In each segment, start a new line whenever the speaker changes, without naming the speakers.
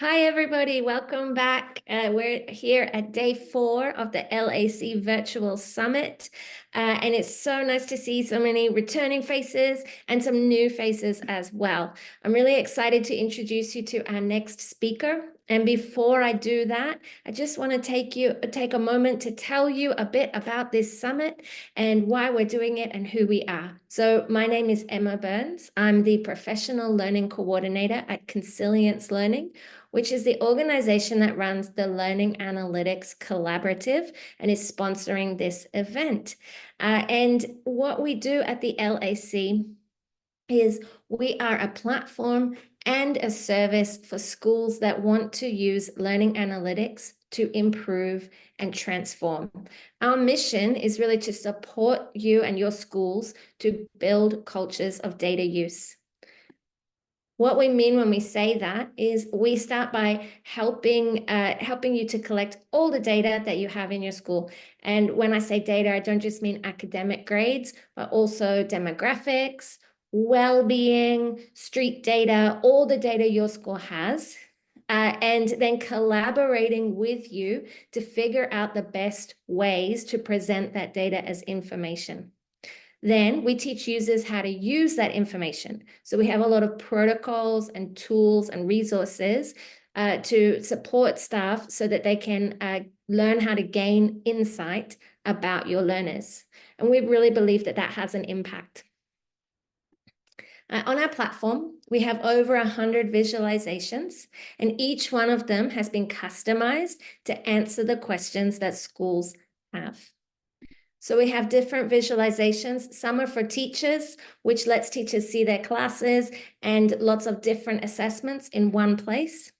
Hi, everybody. Welcome back. We're here at day 4 of the LAC Virtual Summit. And it's so nice to see so many returning faces and some new faces as well. I'm really excited to introduce you to our next speaker. And before I do that, I just want to take a moment to tell you a bit about this summit and why we're doing it and who we are. So my name is Emma Burns. I'm the Professional Learning Coordinator at Consilience Learning, which is the organization that runs the Learning Analytics Collaborative and is sponsoring this event. And what we do at the LAC is we are a platform and a service for schools that want to use learning analytics to improve and transform. Our mission is really to support you and your schools to build cultures of data use. What we mean when we say that is we start by helping you to collect all the data that you have in your school. And when I say data, I don't just mean academic grades, but also demographics, well-being, street data, all the data your school has, and then collaborating with you to figure out the best ways to present that data as information. Then we teach users how to use that information. So we have a lot of protocols and tools and resources to support staff so that they can learn how to gain insight about your learners. And we really believe that that has an impact. On our platform, we have over 100 visualizations, and each one of them has been customized to answer the questions that schools have. So we have different visualizations. Some are for teachers, which lets teachers see their classes and lots of different assessments in one place.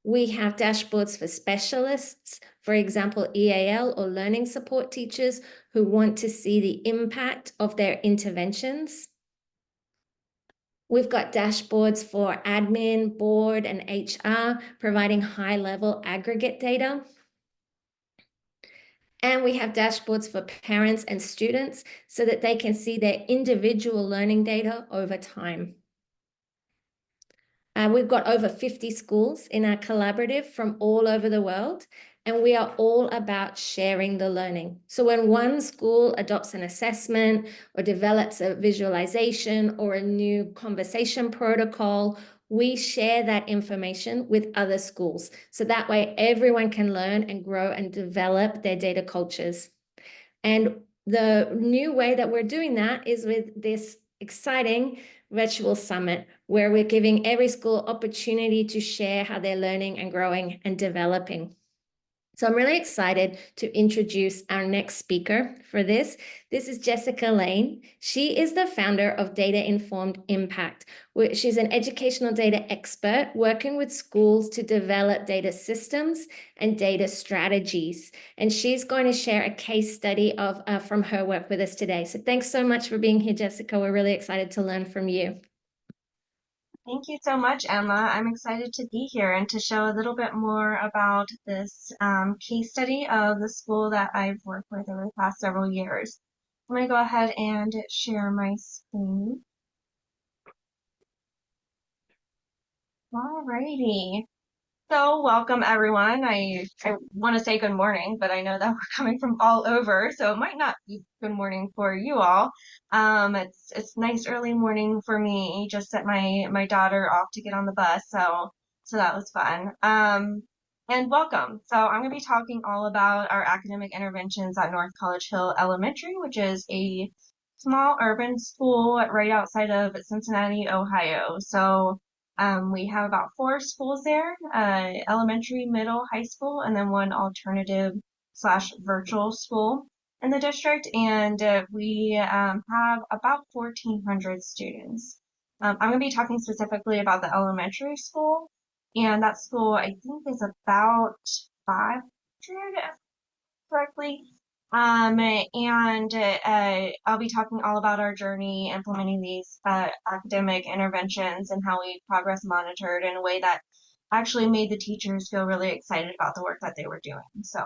We have dashboards for specialists, for example, EAL or learning support teachers who want to see the impact of their interventions. We've got dashboards for admin, board, and HR, providing high-level aggregate data. And we have dashboards for parents and students so that they can see their individual learning data over time. We've got over 50 schools in our collaborative from all over the world, and we are all about sharing the learning. So when one school adopts an assessment or develops a visualization or a new conversation protocol, we share that information with other schools. So that way everyone can learn and grow and develop their data cultures. And the new way that we're doing that is with this exciting virtual summit where we're giving every school opportunity to share how they're learning and growing and developing. So I'm really excited to introduce our next speaker for this. This is Jessica Lane. She is the founder of Data Informed Impact. She's an educational data expert working with schools to develop data systems and data strategies. And she's going to share a case study from her work with us today. So thanks so much for being here, Jessica. We're really excited to learn from you.
Thank you so much, Emma. I'm excited to be here and to show a little bit more about this case study of the school that I've worked with over the past several years. I'm going to go ahead and share my screen. Alrighty. So welcome everyone. I want to say good morning, but I know that we're coming from all over, so it might not be good morning for you all. It's nice early morning for me. Just sent my daughter off to get on the bus, so that was fun. And welcome. So I'm going to be talking all about our academic interventions at North College Hill Elementary, which is a small urban school right outside of Cincinnati, Ohio. So we have about 4 schools there, elementary, middle, high school, and then one alternative slash virtual school in the district. And we have about 1,400 students. I'm going to be talking specifically about the elementary school, and that school I think is about 500, if correctly. And I'll be talking all about our journey implementing these academic interventions and how we progress monitored in a way that actually made the teachers feel really excited about the work that they were doing. So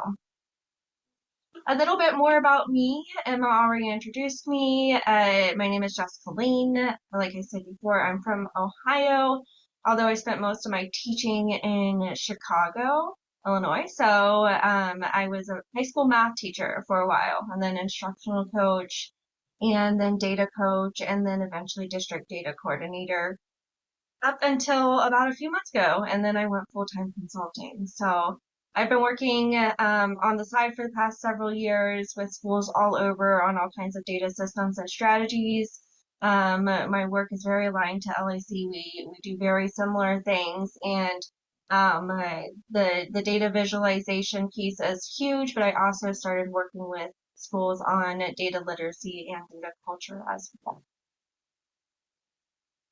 a little bit more about me. Emma already introduced me. My name is Jessica Lane. Like I said before, I'm from Ohio. although I spent most of my teaching in Chicago, Illinois. So I was a high school math teacher for a while, and then instructional coach, and then data coach, and then eventually district data coordinator up until about a few months ago, and then I went full-time consulting. So I've been working on the side for the past several years with schools all over on all kinds of data systems and strategies. My work is very aligned to LAC. We do very similar things, and the data visualization piece is huge, but I also started working with schools on data literacy and data culture as well.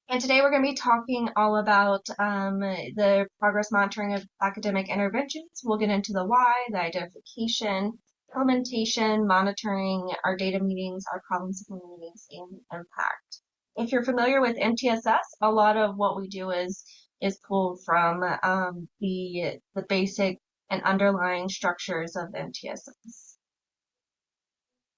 And today we're going to be talking all about the progress monitoring of academic interventions. We'll get into the why, the identification, implementation, monitoring, our data meetings, our problem-solving meetings, and the impact. If you're familiar with MTSS, a lot of what we do is pulled from the basic and underlying structures of MTSS.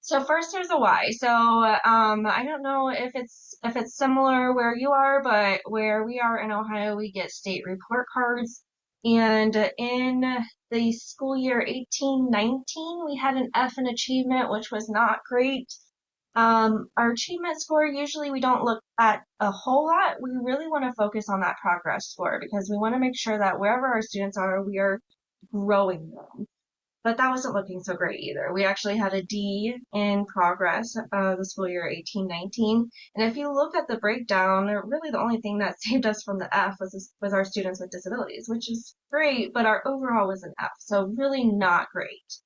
So first there's a why. So I don't know if it's similar where you are, but where we are in Ohio, we get state report cards. And in the school year 1819, we had an F in achievement, which was not great. Our achievement score, usually we don't look at a whole lot. We really want to focus on that progress score because we want to make sure that wherever our students are, we are growing them. But that wasn't looking so great either. We actually had a D in progress the school year 1819. And if you look at the breakdown, really the only thing that saved us from the F was our students with disabilities, which is great, but our overall was an F, so really not great.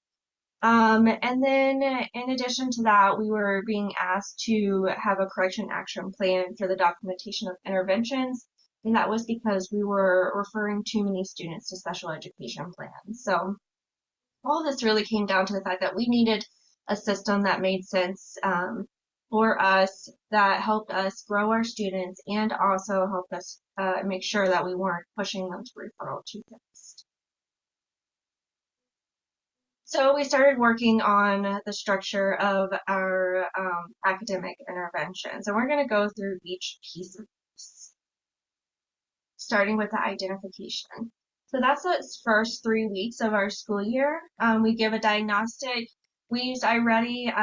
And then in addition to that, we were being asked to have a correction action plan for the documentation of interventions. And that was because we were referring too many students to special education plans. So all this really came down to the fact that we needed a system that made sense for us, that helped us grow our students, and also helped us make sure that we weren't pushing them to referral too fast. So we started working on the structure of our academic interventions, and we're going to go through each piece of this, starting with the identification. So that's the first 3 weeks of our school year. We give a diagnostic. We used iReady,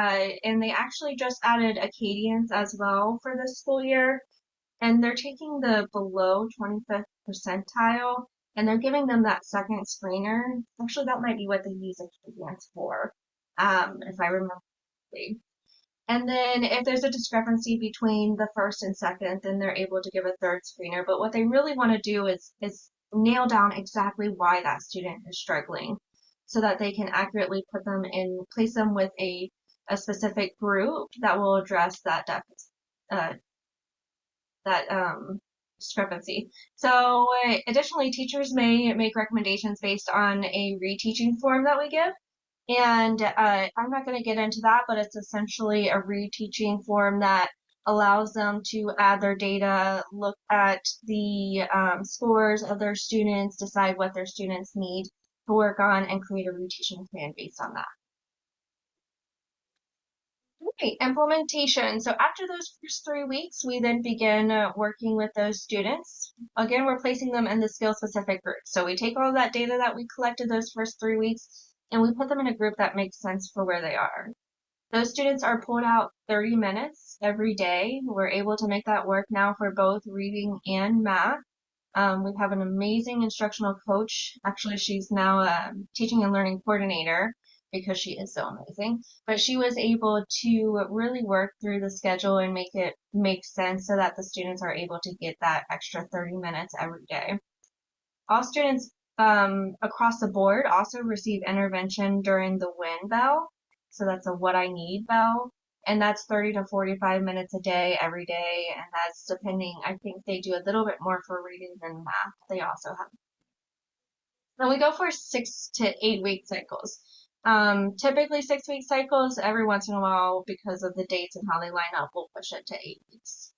and they actually just added Acadians as well for this school year. And they're taking the below 25th percentile, and they're giving them that second screener. Actually, that might be what they use Acadians for, if I remember correctly. And then if there's a discrepancy between the first and second, then they're able to give a third screener. But what they really want to do is nail down exactly why that student is struggling so that they can accurately put them in, place them with a specific group that will address that deficit, discrepancy. So additionally, teachers may make recommendations based on a reteaching form that we give. And I'm not going to get into that, but it's essentially a reteaching form that allows them to add their data, look at the scores of their students, decide what their students need to work on, and create a reteaching plan based on that. Okay, implementation. So after those first 3 weeks, we then begin working with those students. Again, we're placing them in the skill-specific groups. So we take all of that data that we collected those first 3 weeks, and we put them in a group that makes sense for where they are. Those students are pulled out 30 minutes every day. We're able to make that work now for both reading and math. We have an amazing instructional coach. Actually, she's now a teaching and learning coordinator because she is so amazing. But she was able to really work through the schedule and make it make sense so that the students are able to get that extra 30 minutes every day. All students across the board also receive intervention during the WIN bell. So that's a what I need bell. And that's 30 to 45 minutes a day, every day. And that's depending, I think they do a little bit more for reading than math. They also have. Then we go for 6 to 8 week cycles. Typically 6 week cycles. Every once in a while, because of the dates and how they line up, we'll push it to 8 weeks.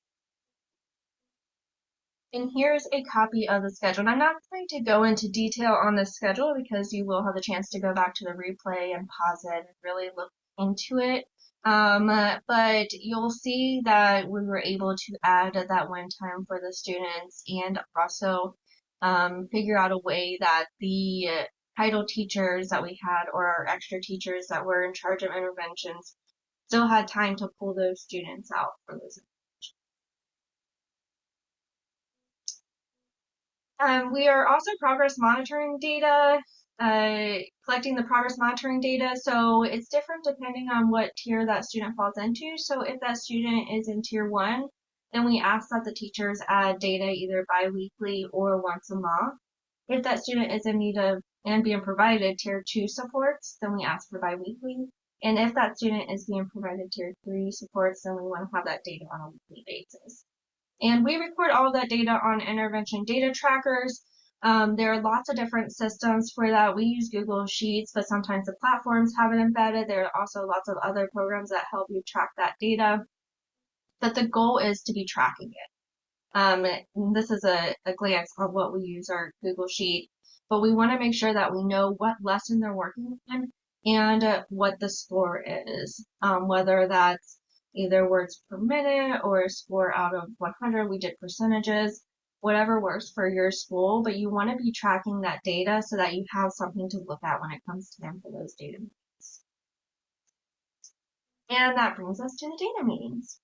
And here's a copy of the schedule. And I'm not going to go into detail on the schedule because you will have a chance to go back to the replay and pause it and really look into it. But you'll see that we were able to add that one time for the students and also figure out a way that the title teachers that we had or our extra teachers that were in charge of interventions still had time to pull those students out for those. We are also progress monitoring data, collecting the progress monitoring data. So it's different depending on what tier that student falls into. So if that student is in tier 1, then we ask that the teachers add data either bi-weekly or once a month. If that student is in need of and being provided tier 2 supports, then we ask for bi-weekly. And if that student is being provided tier 3 supports, then we want to have that data on a weekly basis. And we record all of that data on intervention data trackers. There are lots of different systems for that. We use Google Sheets, but sometimes the platforms have it embedded. There are also lots of other programs that help you track that data. But the goal is to be tracking it. This is a glance of what we use our Google Sheet, but we want to make sure that we know what lesson they're working on and what the score is, whether that's either words per minute or a score out of 100. We did percentages, whatever works for your school, but you want to be tracking that data so that you have something to look at when it comes time for those data meetings. And that brings us to the data meetings.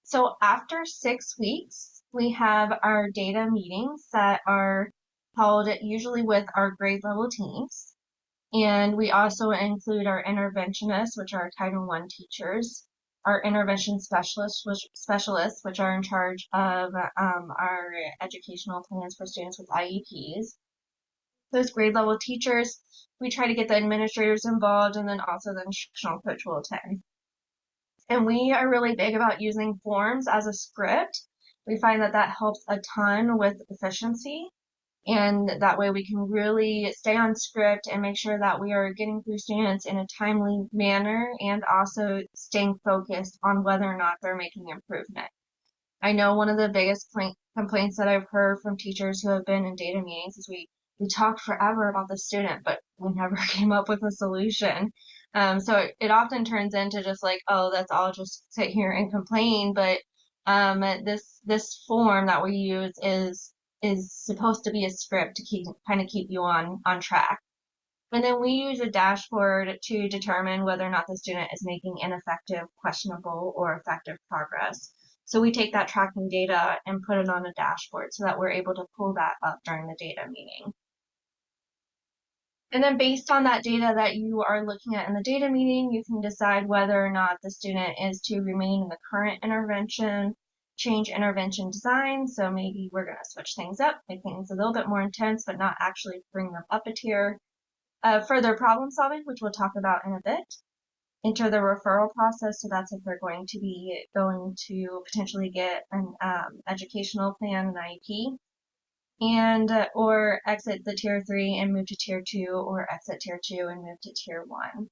So after 6 weeks, we have our data meetings that are held usually with our grade level teams. And we also include our interventionists, which are Title I teachers, our intervention specialists, which are in charge of our educational plans for students with IEPs. Those grade level teachers, we try to get the administrators involved, and then also the instructional coach will attend. And we are really big about using forms as a script. We find that that helps a ton with efficiency. And that way we can really stay on script and make sure that we are getting through students in a timely manner and also staying focused on whether or not they're making improvement. I know one of the biggest complaints that I've heard from teachers who have been in data meetings is we talked forever about the student, but we never came up with a solution. So it often turns into just like, oh, that's all, just sit here and complain. But this form that we use is supposed to be a script to kind of keep you on track. And then we use a dashboard to determine whether or not the student is making ineffective, questionable, or effective progress. So we take that tracking data and put it on a dashboard so that we're able to pull that up during the data meeting. And then based on that data that you are looking at in the data meeting, you can decide whether or not the student is to remain in the current intervention, change intervention design. So maybe we're going to switch things up, make things a little bit more intense, but not actually bring them up a tier. Further problem solving, which we'll talk about in a bit. Enter the referral process. So that's if they're going to potentially get an educational plan, an IEP. And or exit the tier 3 and move to tier 2, or exit tier 2 and move to tier 1.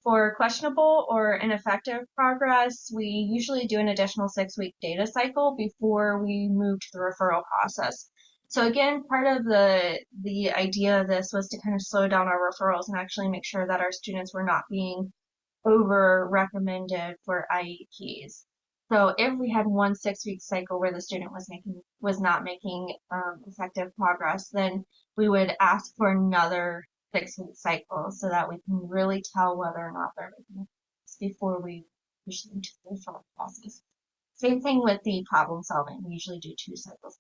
For questionable or ineffective progress, we usually do an additional 6-week data cycle before we move to the referral process. So again, part of the idea of this was to kind of slow down our referrals and actually make sure that our students were not being over recommended for IEPs. So if we had one 6-week cycle where the student was not making effective progress, then we would ask for another 6-week cycle so that we can really tell whether or not they're making progress before we push them to the referral process. Same thing with the problem solving. We usually do 2 cycles.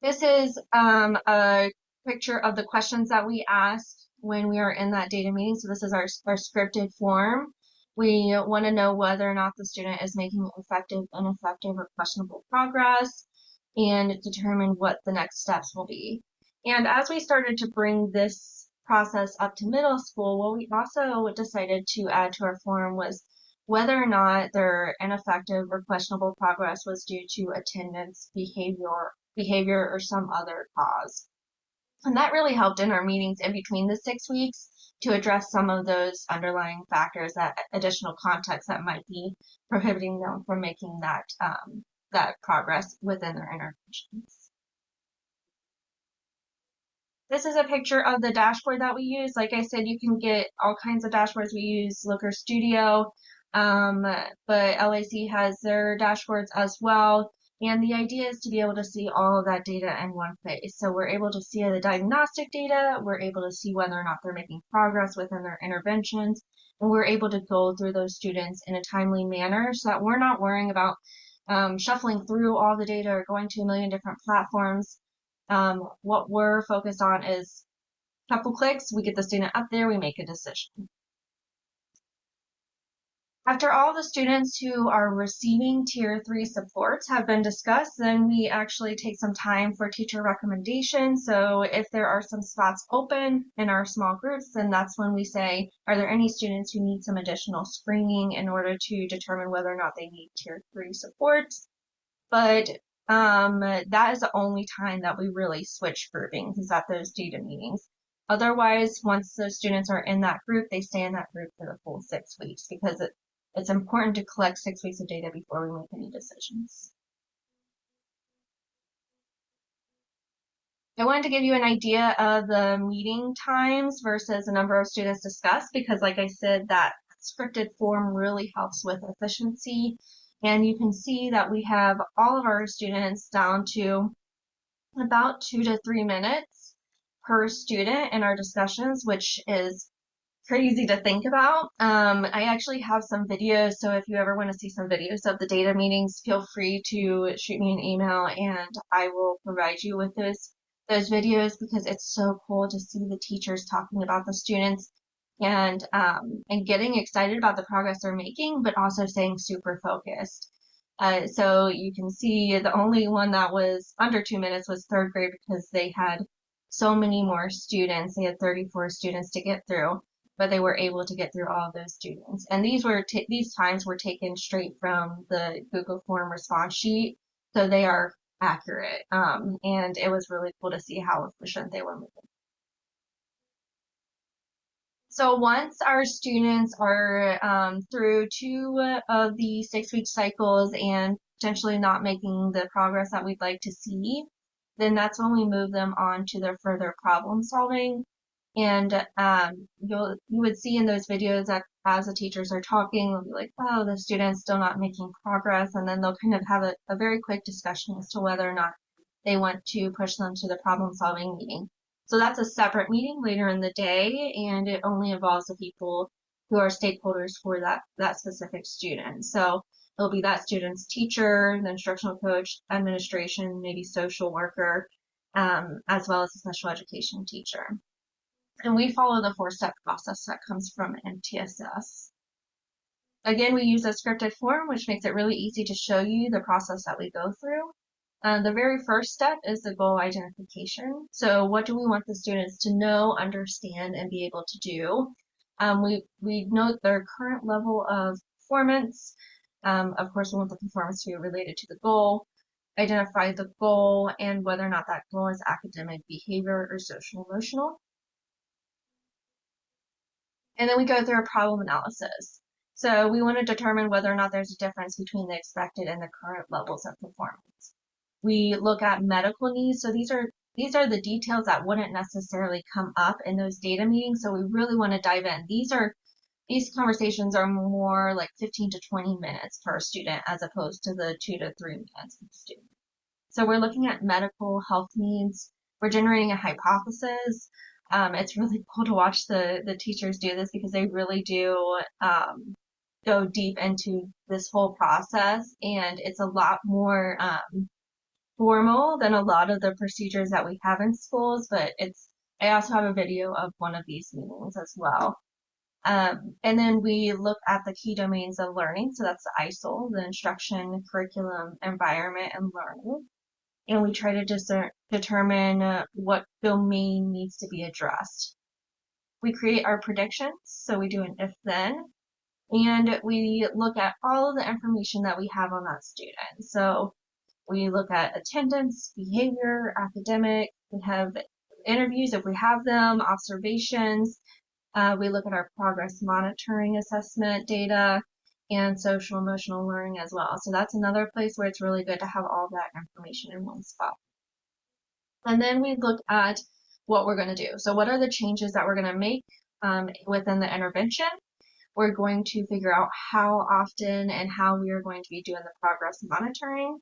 This is a picture of the questions that we asked when we are in that data meeting. So this is our scripted form. We want to know whether or not the student is making effective, ineffective, or questionable progress and determine what the next steps will be. And as we started to bring this process up to middle school, what we also decided to add to our form was whether or not their ineffective or questionable progress was due to attendance, behavior, or some other cause. And that really helped in our meetings in between the 6 weeks to address some of those underlying factors, that additional context that might be prohibiting them from making that progress within their interventions. This is a picture of the dashboard that we use. Like I said, you can get all kinds of dashboards. We use Looker Studio, but LAC has their dashboards as well. And the idea is to be able to see all of that data in one place. So we're able to see the diagnostic data, we're able to see whether or not they're making progress within their interventions, and we're able to go through those students in a timely manner so that we're not worrying about shuffling through all the data or going to a million different platforms. What we're focused on is a couple clicks, we get the student up there, we make a decision. After all the students who are receiving Tier 3 supports have been discussed, then we actually take some time for teacher recommendations. So if there are some spots open in our small groups, then that's when we say, are there any students who need some additional screening in order to determine whether or not they need Tier 3 supports? But that is the only time that we really switch groupings is at those data meetings. Otherwise, once those students are in that group, they stay in that group for the full 6 weeks because it's important to collect 6 weeks of data before we make any decisions. I wanted to give you an idea of the meeting times versus the number of students discussed because, like I said, that scripted form really helps with efficiency. And you can see that we have all of our students down to about 2 to 3 minutes per student in our discussions, which is crazy to think about. I actually have some videos, so if you ever want to see some videos of the data meetings, feel free to shoot me an email and I will provide you with those videos because it's so cool to see the teachers talking about the students and getting excited about the progress they're making, but also staying super focused. So you can see the only one that was under 2 minutes was third grade because they had so many more students. They had 34 students to get through, but they were able to get through all of those students. And these times were taken straight from the Google form response sheet, so they are accurate. And it was really cool to see how efficient they were moving. So once our students are through 2 of the 6-week cycles and potentially not making the progress that we'd like to see, then that's when we move them on to their further problem solving. And you would see in those videos that as the teachers are talking, they'll be like, oh, the student's still not making progress. And then they'll kind of have a very quick discussion as to whether or not they want to push them to the problem solving meeting. So that's a separate meeting later in the day, and it only involves the people who are stakeholders for that specific student. So it'll be that student's teacher, the instructional coach, administration, maybe social worker, as well as a special education teacher. And we follow the 4-step process that comes from MTSS. Again, we use a scripted form, which makes it really easy to show you the process that we go through. The very first step is the goal identification. So what do we want the students to know, understand, and be able to do? We note their current level of performance. Of course, we want the performance to be related to the goal. Identify the goal and whether or not that goal is academic, behavior, or social emotional. And then we go through a problem analysis. So we want to determine whether or not there's a difference between the expected and the current levels of performance. We look at medical needs. So these are the details that wouldn't necessarily come up in those data meetings. So we really want to dive in. These conversations are more like 15 to 20 minutes per student as opposed to the 2 to 3 minutes per student. So we're looking at medical health needs. We're generating a hypothesis. It's really cool to watch the teachers do this because they really do go deep into this whole process, and it's a lot more formal than a lot of the procedures that we have in schools, but I also have a video of one of these meetings as well. And then we look at the key domains of learning. So that's the ISIL, the instruction, curriculum, environment, and learning. And we try to determine what domain needs to be addressed. We create our predictions. So we do an if-then. And we look at all of the information that we have on that student. So we look at attendance, behavior, academic. We have interviews if we have them, observations. We look at our progress monitoring assessment data and social emotional learning as well. So that's another place where it's really good to have all that information in one spot. And then we look at what we're going to do. So what are the changes that we're going to make within the intervention? We're going to figure out how often and how we are going to be doing the progress monitoring,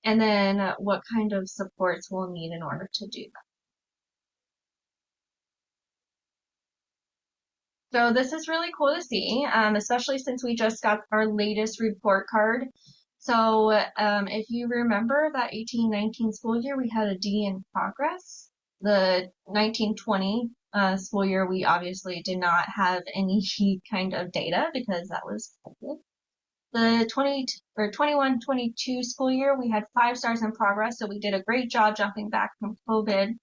and then what kind of supports we'll need in order to do that. So this is really cool to see, especially since we just got our latest report card. So if you remember that 18-19 school year, we had a D in progress. The 19-20 school year, we obviously did not have any kind of data because that was COVID. The 21-22 school year, we had 5 stars in progress, so we did a great job jumping back from COVID.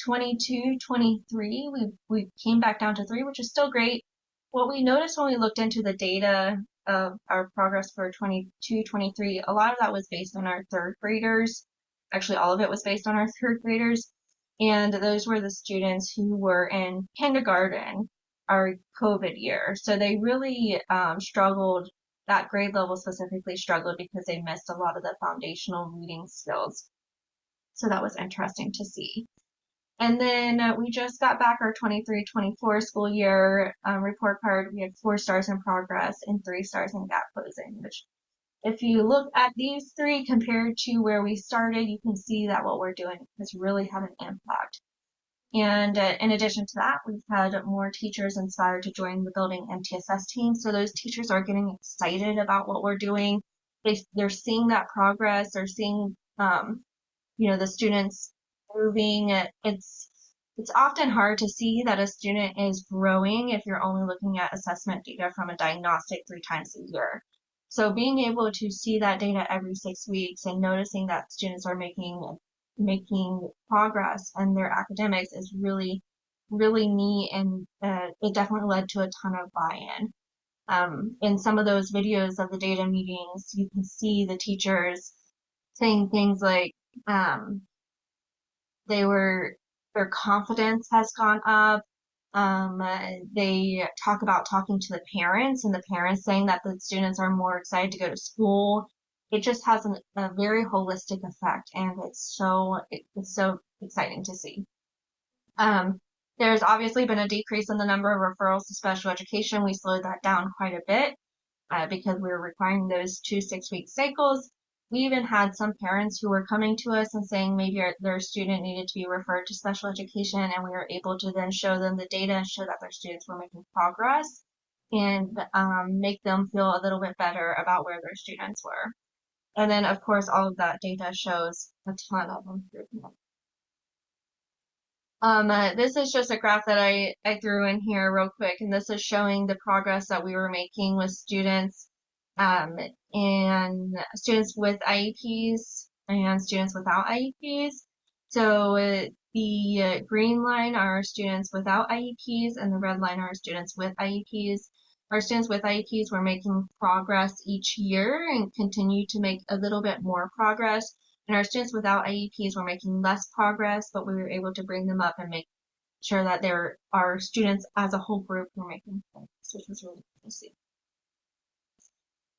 22-23, we came back down to 3, which is still great. What we noticed when we looked into the data of our progress for 22-23, a lot of that was based on our 3rd graders. Actually, all of it was based on our 3rd graders. And those were the students who were in kindergarten our COVID year. So they really struggled, that grade level specifically struggled because they missed a lot of the foundational reading skills. So that was interesting to see. And then we just got back our 23-24 school year report card. We had 4 stars in progress and 3 stars in gap closing, which if you look at these 3 compared to where we started, you can see that what we're doing has really had an impact. And in addition to that, we've had more teachers inspired to join the building MTSS team. So those teachers are getting excited about what we're doing. They're seeing that progress. They're seeing, the students moving. It's often hard to see that a student is growing if you're only looking at assessment data from a diagnostic 3 times a year. So being able to see that data every 6 weeks and noticing that students are making progress in their academics is really, really neat, and it definitely led to a ton of buy-in. In some of those videos of the data meetings, you can see the teachers saying things like, their confidence has gone up. They talk about talking to the parents, and the parents saying that the students are more excited to go to school. It just has a very holistic effect, and it's so exciting to see. There's obviously been a decrease in the number of referrals to special education. We slowed that down quite a bit because we were requiring those 2 6-week cycles. We even had some parents who were coming to us and saying maybe their student needed to be referred to special education, and we were able to then show them the data and show that their students were making progress and make them feel a little bit better about where their students were. And then, of course, all of that data shows a ton of improvement. This is just a graph that I threw in here real quick, and this is showing the progress that we were making with students and students with IEPs and students without IEPs. So the green line are students without IEPs, and the red line are students with IEPs. Our students with IEPs were making progress each year and continue to make a little bit more progress. And our students without IEPs were making less progress, but we were able to bring them up and make sure that our students as a whole group were making progress, which was really cool to see.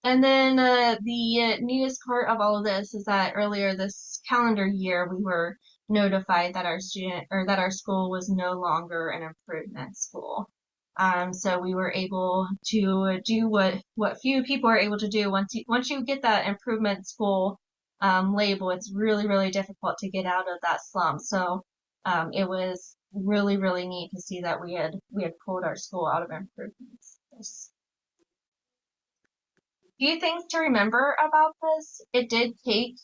And then the neatest part of all of this is that earlier this calendar year, we were notified that our school was no longer an improvement school. So we were able to do what few people are able to do. Once you get that improvement school label, it's really, really difficult to get out of that slump. So it was really, really neat to see that we had pulled our school out of improvements. Few things to remember about this. It did take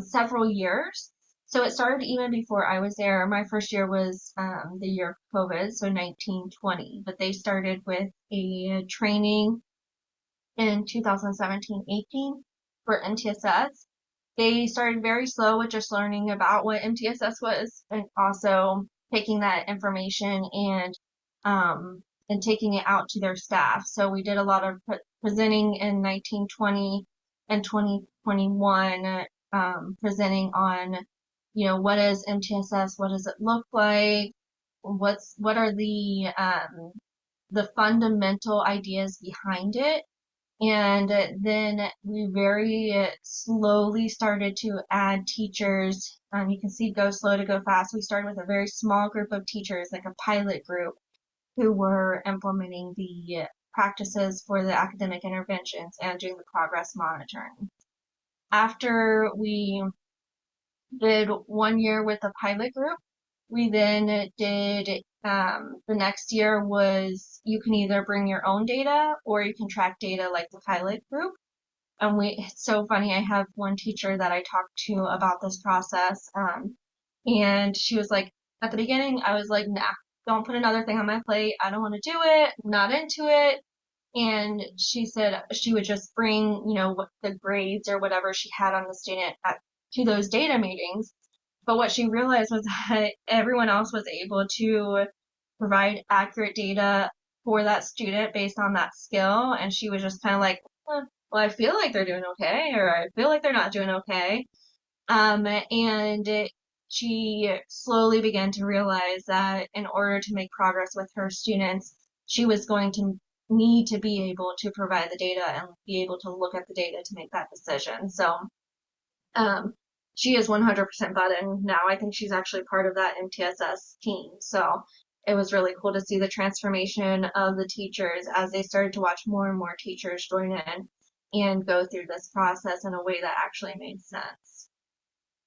several years. So it started even before I was there. My first year was the year of COVID, so 19-20. But they started with a training in 2017-18 for MTSS. They started very slow with just learning about what MTSS was, and also taking that information and taking it out to their staff. So we did a lot of presenting in 19-20 and 2021, presenting on, what is MTSS, what does it look like, what are the fundamental ideas behind it, And then we very slowly started to add teachers. You can see go slow to go fast. We started with a very small group of teachers, like a pilot group, who were implementing the practices for the academic interventions and doing the progress monitoring. After we did 1 year with a pilot group, we then did the next year was you can either bring your own data or you can track data like the pilot group. And it's so funny. I have one teacher that I talked to about this process. And she was like, at the beginning, I was like, nah, don't put another thing on my plate. I don't want to do it. I'm not into it. And she said she would just bring, what the grades or whatever she had on the student to those data meetings. But what she realized was that everyone else was able to provide accurate data for that student based on that skill. And she was just kind of like, well, I feel like they're doing okay, or I feel like they're not doing okay. And she slowly began to realize that in order to make progress with her students, she was going to need to be able to provide the data and be able to look at the data to make that decision. So um, she is 100% bought in now. I think she's actually part of that MTSS team. So it was really cool to see the transformation of the teachers as they started to watch more and more teachers join in and go through this process in a way that actually made sense.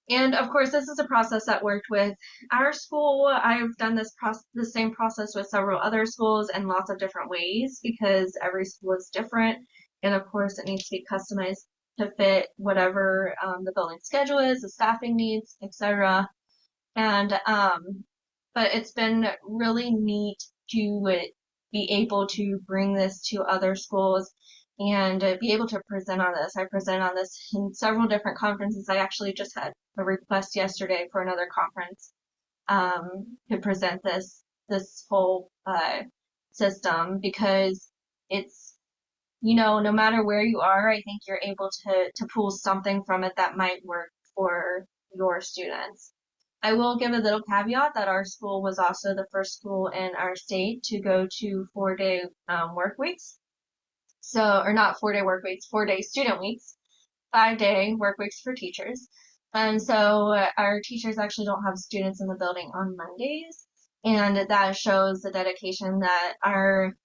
And of course, this is a process that worked with our school. I've done the same process with several other schools in lots of different ways because every school is different. And of course, it needs to be customized to fit whatever the building schedule is, the staffing needs, etc. And but it's been really neat to be able to bring this to other schools and be able to present on this. I present on this in several different conferences. I actually just had a request yesterday for another conference to present this whole system because it's no matter where you are, I think you're able to pull something from it that might work for your students. I will give a little caveat that our school was also the first school in our state to go to 4-day work weeks. So, or not 4-day work weeks, 4-day student weeks, 5-day work weeks for teachers. And so our teachers actually don't have students in the building on Mondays. And that shows the dedication that our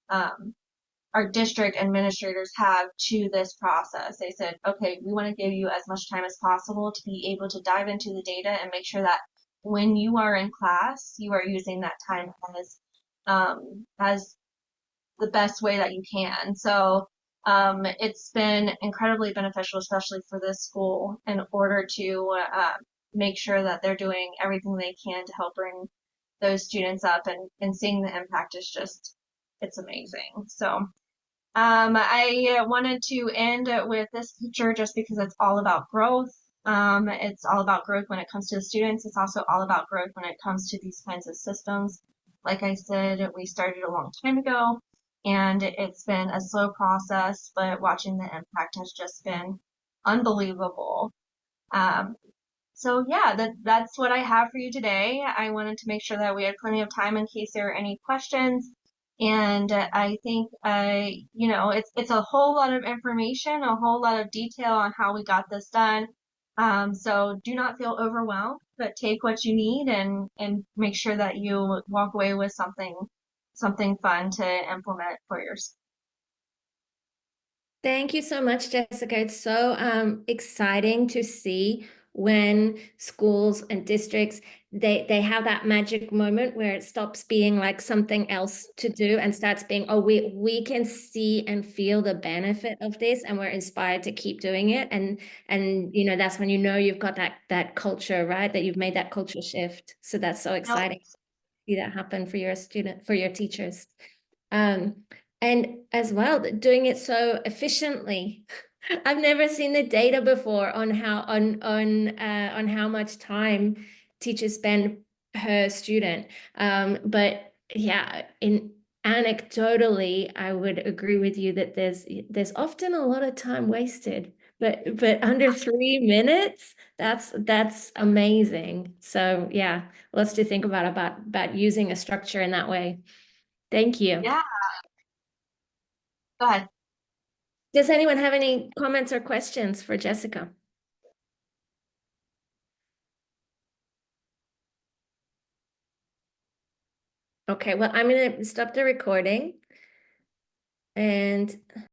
district administrators have to this process. They said, okay, we want to give you as much time as possible to be able to dive into the data and make sure that when you are in class, you are using that time as the best way that you can. So it's been incredibly beneficial, especially for this school, in order to make sure that they're doing everything they can to help bring those students up, and seeing the impact is just, it's amazing. So I wanted to end with this picture just because it's all about growth. It's all about growth when it comes to the students. It's also all about growth when it comes to these kinds of systems. Like I said, we started a long time ago, and it's been a slow process, but watching the impact has just been unbelievable. Um, so yeah, that's what I have for you today. I wanted to make sure that we had plenty of time in case there are any questions. And I think it's a whole lot of information, a whole lot of detail on how we got this done. So do not feel overwhelmed, but take what you need and make sure that you walk away with something fun to implement for yourself.
Thank you so much, Jessica. It's so exciting to see when schools and districts they have that magic moment where it stops being like something else to do and starts being, oh, we can see and feel the benefit of this and we're inspired to keep doing it. And that's when you've got that culture, right? That you've made that culture shift. So that's so
Nope.
exciting to see that happen for your teachers. Um, and as well, doing it so efficiently. I've never seen the data before on how much time teachers spend per student. But yeah, in anecdotally, I would agree with you that there's often a lot of time wasted. But under 3 minutes, that's amazing. So yeah, lots to think about using a structure in that way. Thank you.
Yeah, go ahead.
Does anyone have any comments or questions for Jessica? Okay, well, I'm going to stop the recording and